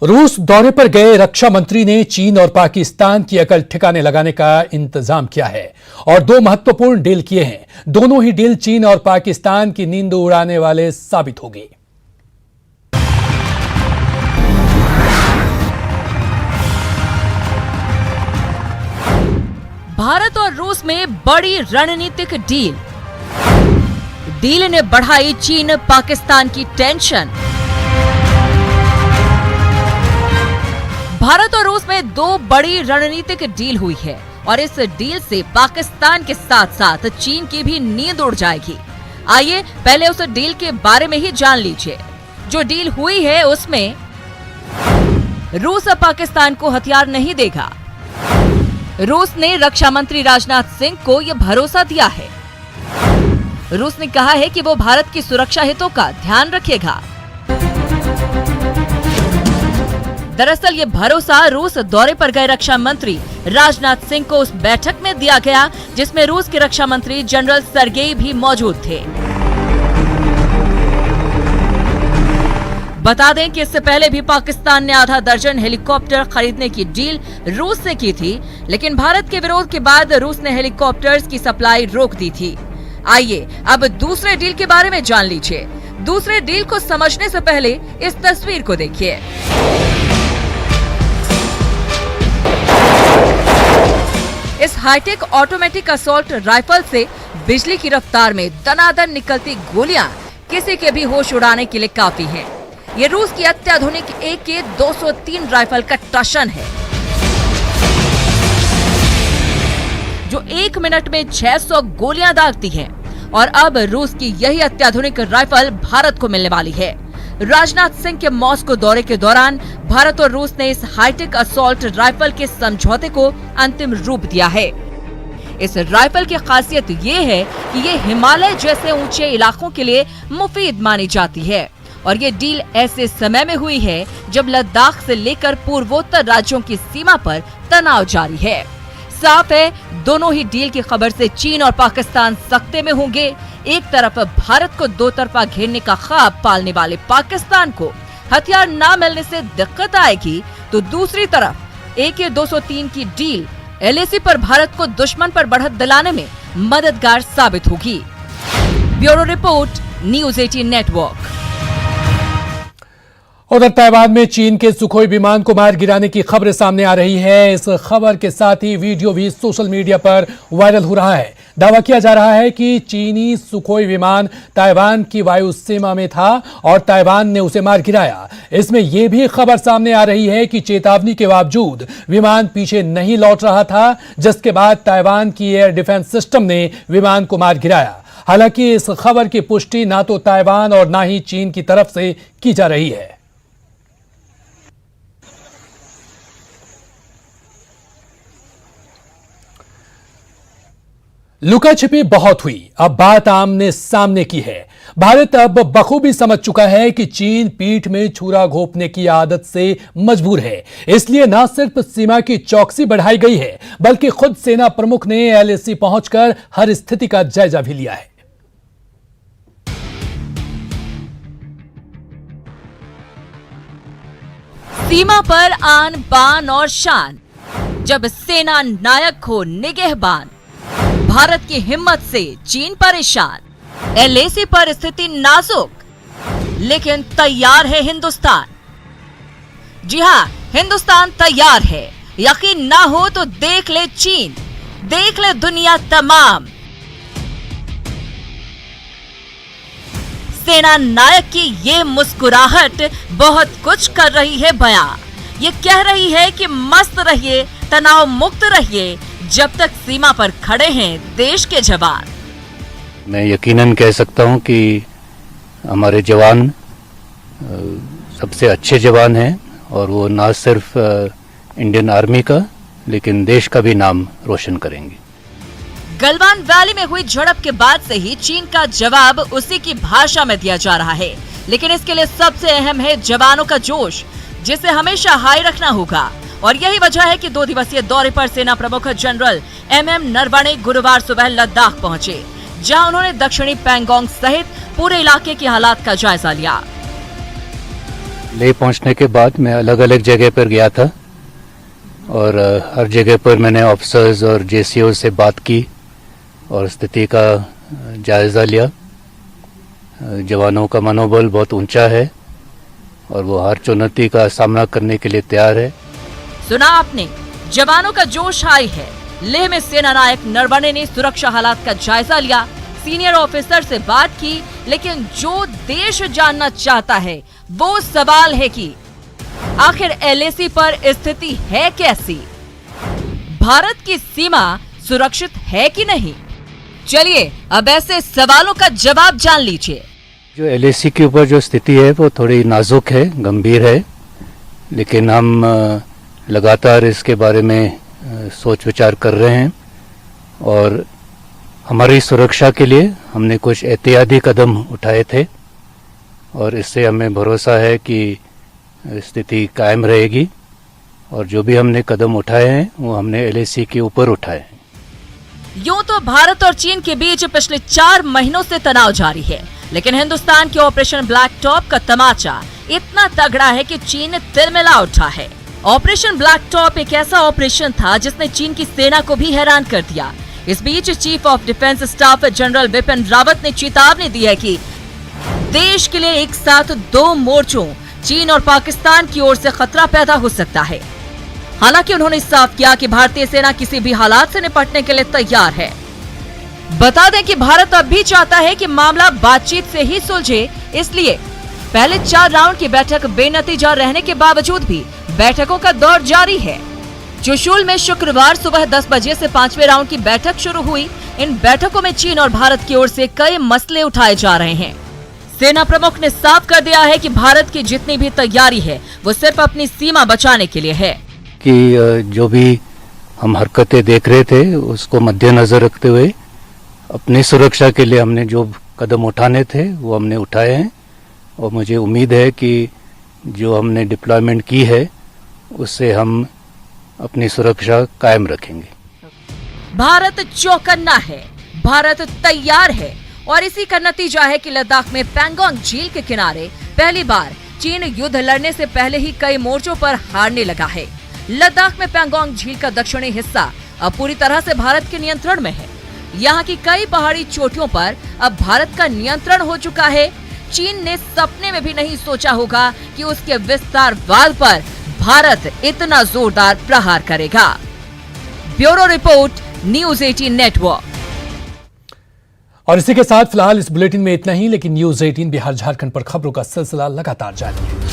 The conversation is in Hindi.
रूस दौरे पर गए रक्षा मंत्री ने चीन और पाकिस्तान की अकल ठिकाने लगाने का इंतजाम किया है और दो महत्वपूर्ण डील किए हैं। दोनों ही डील चीन और पाकिस्तान की नींद उड़ाने वाले साबित होगी। भारत और रूस में बड़ी रणनीतिक डील। डील ने बढ़ाई चीन पाकिस्तान की टेंशन। भारत और रूस में दो बड़ी रणनीतिक डील हुई है और इस डील से पाकिस्तान के साथ साथ चीन की भी नींद उड़ जाएगी। आइए पहले उस डील के बारे में ही जान लीजिए। जो डील हुई है उसमें रूस पाकिस्तान को हथियार नहीं देगा। रूस ने रक्षा मंत्री राजनाथ सिंह को यह भरोसा दिया है। रूस ने कहा है कि वो भारत की सुरक्षा हितों का ध्यान रखेगा। दरअसल ये भरोसा रूस दौरे पर गए रक्षा मंत्री राजनाथ सिंह को उस बैठक में दिया गया जिसमें रूस के रक्षा मंत्री जनरल सर्गेई भी मौजूद थे। बता दें कि इससे पहले भी पाकिस्तान ने आधा दर्जन हेलीकॉप्टर खरीदने की डील रूस से की थी, लेकिन भारत के विरोध के बाद रूस ने हेलीकॉप्टर्स की सप्लाई रोक दी थी। आइए अब दूसरे डील के बारे में जान लीजिए। दूसरे डील को समझने से पहले इस तस्वीर को देखिए। इस हाईटेक ऑटोमेटिक असॉल्ट राइफल से बिजली की रफ्तार में दनादन निकलती गोलियां किसी के भी होश उड़ाने के लिए काफी हैं। ये रूस की अत्याधुनिक AK-203 राइफल का टशन है जो 1 मिनट में 600 गोलियां दागती है और अब रूस की यही अत्याधुनिक राइफल भारत को मिलने वाली है। राजनाथ सिंह के मॉस्को दौरे के दौरान भारत और रूस ने इस हाईटेक असॉल्ट राइफल के समझौते को अंतिम रूप दिया है। इस राइफल की खासियत ये है कि ये हिमालय जैसे ऊंचे इलाकों के लिए मुफीद मानी जाती है और ये डील ऐसे समय में हुई है जब लद्दाख से लेकर पूर्वोत्तर राज्यों की सीमा पर तनाव जारी है। साफ है दोनों ही डील की खबर से चीन और पाकिस्तान सख्ते में होंगे। एक तरफ भारत को दो तरफा घेरने का ख्वाब पालने वाले पाकिस्तान को हथियार न मिलने से दिक्कत आएगी, तो दूसरी तरफ AK-203 की डील LAC पर भारत को दुश्मन पर बढ़त दिलाने में मददगार साबित होगी। Bureau report, news 18 network. उधर ताइवान में चीन के सुखोई विमान को मार गिराने की खबरें सामने आ रही है। इस खबर के साथ ही वीडियो भी सोशल मीडिया पर वायरल हो रहा है। दावा किया जा रहा है कि चीनी सुखोई विमान ताइवान की वायु सीमा में था और ताइवान ने उसे मार गिराया। इसमें यह भी खबर सामने आ रही है कि चेतावनी के बावजूद विमान पीछे नहीं लौट रहा था, जिसके बाद ताइवान की एयर डिफेंस सिस्टम ने विमान को मार गिराया। हालांकि इस खबर की पुष्टि ना तो ताइवान और ना ही चीन की तरफ से की जा रही है। लुका छिपी बहुत हुई, अब बात आमने सामने की है। भारत अब बखूबी समझ चुका है कि चीन पीठ में छुरा घोंपने की आदत से मजबूर है। इसलिए न सिर्फ सीमा की चौकसी बढ़ाई गई है, बल्कि खुद सेना प्रमुख ने LAC पहुंचकर हर स्थिति का जायजा भी लिया है। सीमा पर आन बान और शान, जब सेना नायक हो निगहबान। भारत की हिम्मत से चीन परेशान। LAC पर स्थिति नाजुक, लेकिन तैयार है हिंदुस्तान। जी हां, हिंदुस्तान तैयार है। यकीन ना हो तो देख ले चीन, देख ले दुनिया तमाम। सेना नायक की ये मुस्कुराहट बहुत कुछ कर रही है बयां। ये कह रही है कि मस्त रहिए, तनाव मुक्त रहिए, जब तक सीमा पर खड़े हैं देश के जवान। मैं यकीनन कह सकता हूं कि हमारे जवान सबसे अच्छे जवान हैं और वो ना सिर्फ इंडियन आर्मी का लेकिन देश का भी नाम रोशन करेंगे। गलवान वैली में हुई झड़प के बाद से ही चीन का जवाब उसी की भाषा में दिया जा रहा है, लेकिन इसके लिए सबसे अहम है जवानों का जोश, जिसे हमेशा हाई रखना होगा। और यही वजह है कि 2 दिवसीय दौरे पर सेना प्रमुख जनरल MM नरवणे गुरुवार सुबह लद्दाख पहुंचे, जहां उन्होंने दक्षिणी पैंगोंग सहित पूरे इलाके के हालात का जायजा लिया। ले पहुंचने के बाद मैं अलग अलग जगह पर गया था और हर जगह पर मैंने ऑफिसर्स और जेसीओ से बात की और स्थिति का जायज़ा लिया। जवानों का मनोबल बहुत ऊंचा है और वो हर चुनौती का सामना करने के लिए तैयार है। सुना आपने, जवानों का जोश हाई है। लेह में सेना नायक नरवणे ने सुरक्षा हालात का जायजा लिया, सीनियर ऑफिसर से बात की, लेकिन जो देश जानना चाहता है वो सवाल है कि आखिर LAC पर स्थिति है कैसी? भारत की सीमा सुरक्षित है कि नहीं? चलिए अब ऐसे सवालों का जवाब जान लीजिए। जो LAC के ऊपर जो स्थिति है वो थोड़ी नाजुक है, गंभीर है, लेकिन हम लगातार इसके बारे में सोच विचार कर रहे हैं और हमारी सुरक्षा के लिए हमने कुछ एहतियाती कदम उठाए थे और इससे हमें भरोसा है कि स्थिति कायम रहेगी और जो भी हमने कदम उठाए हैं वो हमने LAC के ऊपर उठाए हैं। यूं तो भारत और चीन के बीच पिछले 4 महीनों से तनाव जारी है, लेकिन हिंदुस्तान के ऑपरेशन ब्लैक टॉप का तमाचा इतना तगड़ा है कि चीन तिलमिला उठा है। ऑपरेशन ब्लैक टॉप एक ऐसा ऑपरेशन था जिसने चीन की सेना को भी हैरान कर दिया। इस बीच chief of defence staff general Bipin Rawat ने चेतावनी दी है कि देश के लिए एक साथ 2 मोर्चों चीन और पाकिस्तान की ओर से खतरा पैदा हो सकता है। हालांकि उन्होंने साफ किया कि भारतीय सेना किसी भी हालात से निपटने के लिए तैयार है। बता दें कि भारत अब भी चाहता है कि मामला बातचीत से ही सुलझे, इसलिए पहले 4 राउंड की बैठक बेनतीजा रहने के बावजूद भी बैठकों का दौर जारी है। चुशूल में शुक्रवार सुबह 10 बजे से 5वें राउंड की बैठक शुरू हुई। इन बैठकों में चीन और भारत की ओर से कई मसले उठाए जा रहे हैं। सेना प्रमुख ने साफ कर दिया है कि भारत की जितनी भी तैयारी है वो सिर्फ अपनी सीमा बचाने के लिए है। कि जो भी हम हरकतें देख रहे थे उसको मद्देनजर रखते हुए अपनी सुरक्षा के लिए हमने जो कदम उठाने थे वो हमने उठाए हैं और मुझे उम्मीद है कि जो हमने डिप्लॉयमेंट की है उससे हम अपनी सुरक्षा कायम रखेंगे। भारत चौकन्ना है, भारत तैयार है और इसी का नतीजा है कि लद्दाख में पैंगोंग झील के किनारे पहली बार चीन युद्ध लड़ने से पहले ही कई मोर्चों पर हारने लगा है। लद्दाख में पैंगोंग झील का दक्षिणी हिस्सा अब पूरी तरह से भारत के नियंत्रण में है। यहाँ की कई पहाड़ी चोटियों पर अब भारत का नियंत्रण हो चुका है। चीन ने सपने में भी नहीं सोचा होगा कि उसके विस्तारवाद पर भारत इतना जोरदार प्रहार करेगा। Bureau report, news 18 network. और इसी के साथ फिलहाल इस बुलेटिन में इतना ही, लेकिन न्यूज़ 18 बिहार झारखंड पर खबरों का सिलसिला लगातार जारी है।